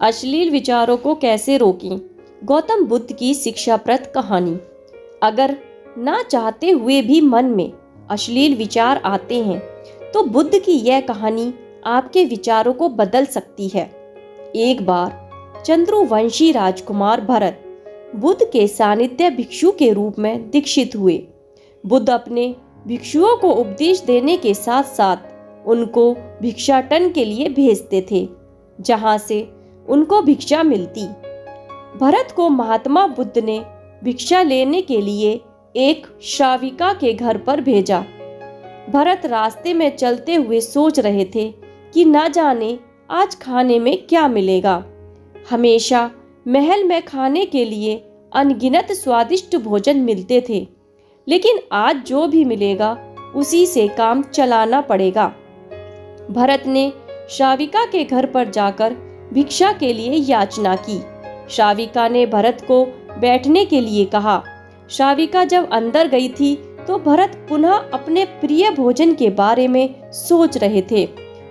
अश्लील विचारों को कैसे रोकें? गौतम बुद्ध की शिक्षाप्रद कहानी। अगर ना चाहते हुए भी मन में अश्लील विचार आते हैं तो बुद्ध की यह कहानी आपके विचारों को बदल सकती है। एक बार चंद्रवंशी राजकुमार भरत बुद्ध के सानिध्य भिक्षु के रूप में दीक्षित हुए। बुद्ध अपने भिक्षुओं को उपदेश देने के साथ साथ उनको भिक्षाटन के लिए भेजते थे, जहां से उनको भिक्षा मिलती। भरत को महात्मा बुद्ध ने भिक्षा लेने के लिए एक श्राविका के घर पर भेजा। भरत रास्ते में चलते हुए सोच रहे थे कि न जाने आज खाने में क्या मिलेगा। हमेशा महल में खाने के लिए अनगिनत स्वादिष्ट भोजन मिलते थे, लेकिन आज जो भी मिलेगा उसी से काम चलाना पड़ेगा। भरत ने श्राविका के घर पर जाकर भिक्षा के लिए याचना की। श्राविका ने भरत को बैठने के लिए कहा। श्राविका जब अंदर गई थी तो भरत पुनः अपने प्रिय भोजन के बारे में सोच रहे थे।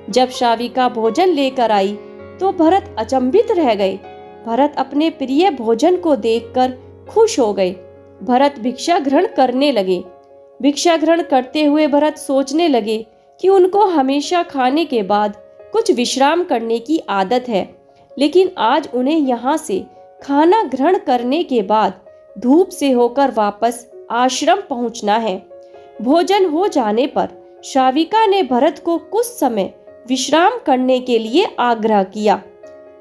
जब श्राविका भोजन लेकर आई तो भरत अचंभित रह गए। भरत अपने प्रिय भोजन को देखकर खुश हो गए। भरत भिक्षा ग्रहण करने लगे। भिक्षा ग्रहण करते हुए भरत सोचने लगे कि उनको हमेशा खाने के बाद कुछ विश्राम करने की आदत है, लेकिन आज उन्हें यहाँ से खाना ग्रहण करने के बाद धूप से होकर वापस आश्रम पहुँचना है। भोजन हो जाने पर श्राविका ने भरत को कुछ समय विश्राम करने के लिए आग्रह किया।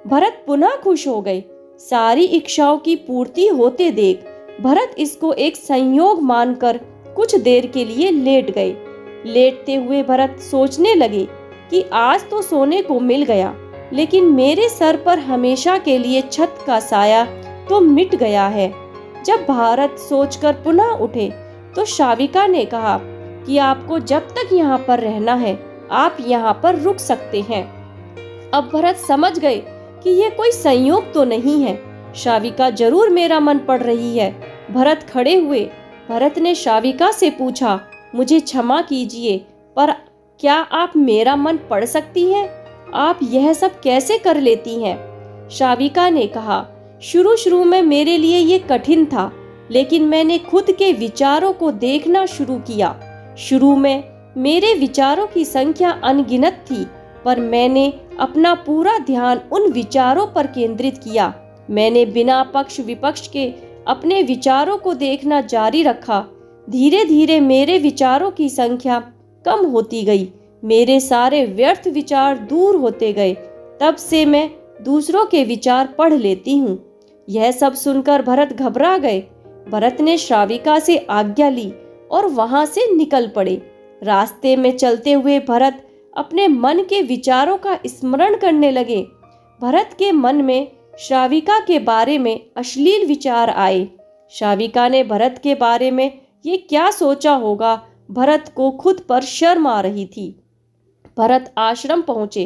भरत पुनः खुश हो गए। सारी इच्छाओं की पूर्ति होते देख भरत इसको एक संयोग मानकर कुछ देर के लिए लेट गए। लेटते हुए भरत सोचने लगे कि आज तो सोने को मिल गया, लेकिन मेरे सर पर हमेशा के लिए छत का साया तो मिट गया है। जब भरत सोचकर पुनः उठे तो श्राविका ने कहा कि आपको जब तक यहाँ पर रहना है आप यहाँ पर रुक सकते हैं। अब भरत समझ गए कि ये कोई संयोग तो नहीं है, श्राविका जरूर मेरा मन पढ़ रही है। भरत खड़े हुए। भरत ने श्राविका से पूछा, मुझे क्षमा कीजिए, पर क्या आप मेरा मन पढ़ सकती हैं? आप यह सब कैसे कर लेती हैं? श्राविका ने कहा, शुरू में मेरे लिए ये कठिन था, लेकिन मैंने खुद के विचारों को देखना शुरू किया। शुरू में मेरे विचारों की संख्या अनगिनत थी, पर मैंने अपना पूरा ध्यान उन विचारों पर केंद्रित किया। मैंने बिना पक्ष विपक्ष के अपने विचारों को देखना जारी रखा। धीरे धीरे मेरे विचारों की संख्या कम होती गई। मेरे सारे व्यर्थ विचार दूर होते गए। तब से मैं दूसरों के विचार पढ़ लेती हूँ। यह सब सुनकर भरत घबरा गए। भरत ने श्राविका से आज्ञा ली और वहां से निकल पड़े। रास्ते में चलते हुए भरत अपने मन के विचारों का स्मरण करने लगे। भरत के मन में श्राविका के बारे में अश्लील विचार आए। श्राविका ने भरत के बारे में ये क्या सोचा होगा, भरत को खुद पर शर्म आ रही थी। भरत आश्रम पहुंचे।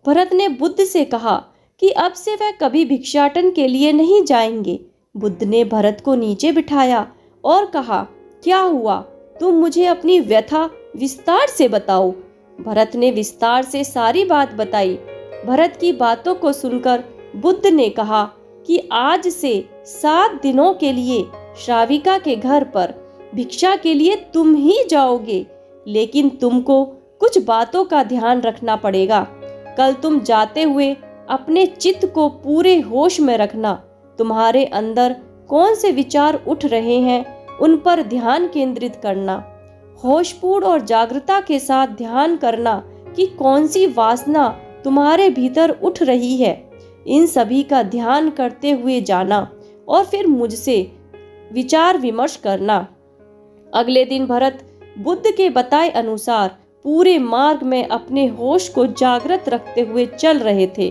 भरत ने बुद्ध से कहा कि अब से वह कभी भिक्षाटन के लिए नहीं जाएंगे। बुद्ध ने भरत को नीचे बिठाया और कहा, क्या हुआ? तुम मुझे अपनी व्यथा विस्तार से बताओ। भरत ने विस्तार से सारी बात बताई। भरत की बातों को सुनकर बुद्ध ने कहा कि आज से 7 दिनों के लिए श्राविका के घर पर भिक्षा के लिए तुम ही जाओगे, लेकिन तुमको कुछ बातों का ध्यान रखना पड़ेगा। कल तुम जाते हुए अपने चित्त को पूरे होश में रखना। तुम्हारे अंदर कौन से विचार उठ रहे हैं उन पर ध्यान केंद्रित करना। होशपूर्ण और जागरूकता के साथ ध्यान करना कि कौन सी वासना तुम्हारे भीतर उठ रही है। इन सभी का ध्यान करते हुए जाना और फिर मुझसे विचार विमर्श करना। अगले दिन भरत बुद्ध के बताए अनुसार पूरे मार्ग में अपने होश को जागृत रखते हुए चल रहे थे।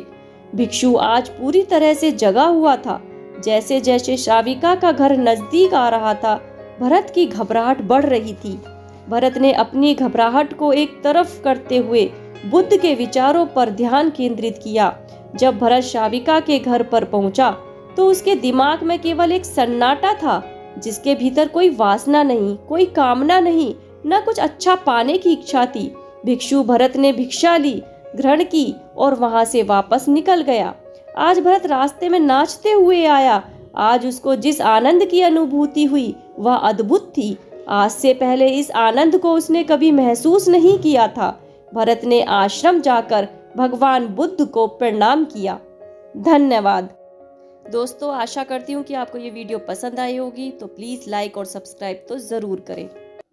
भिक्षु आज पूरी तरह से जगा हुआ था। जैसे जैसे श्राविका का घर नजदीक आ रहा था, भरत की घबराहट बढ़ रही थी। भरत ने अपनी घबराहट को एक तरफ करते हुए बुद्ध के विचारों पर ध्यान केंद्रित किया। जब भरत श्राविका के घर पर पहुंचा तो उसके दिमाग में केवल एक सन्नाटा था, जिसके भीतर कोई वासना नहीं, कोई कामना नहीं, न कुछ अच्छा पाने की इच्छा थी। भिक्षु भरत ने भिक्षा ली, ग्रहण की और वहां से वापस निकल गया। आज भरत रास्ते में नाचते हुए आया। आज उसको जिस आनंद की अनुभूति हुई वह अद्भुत थी। आज से पहले इस आनंद को उसने कभी महसूस नहीं किया था। भरत ने आश्रम जाकर भगवान बुद्ध को प्रणाम किया। धन्यवाद। दोस्तों, आशा करती हूँ कि आपको ये वीडियो पसंद आई होगी, तो प्लीज़ लाइक और सब्सक्राइब तो ज़रूर करें।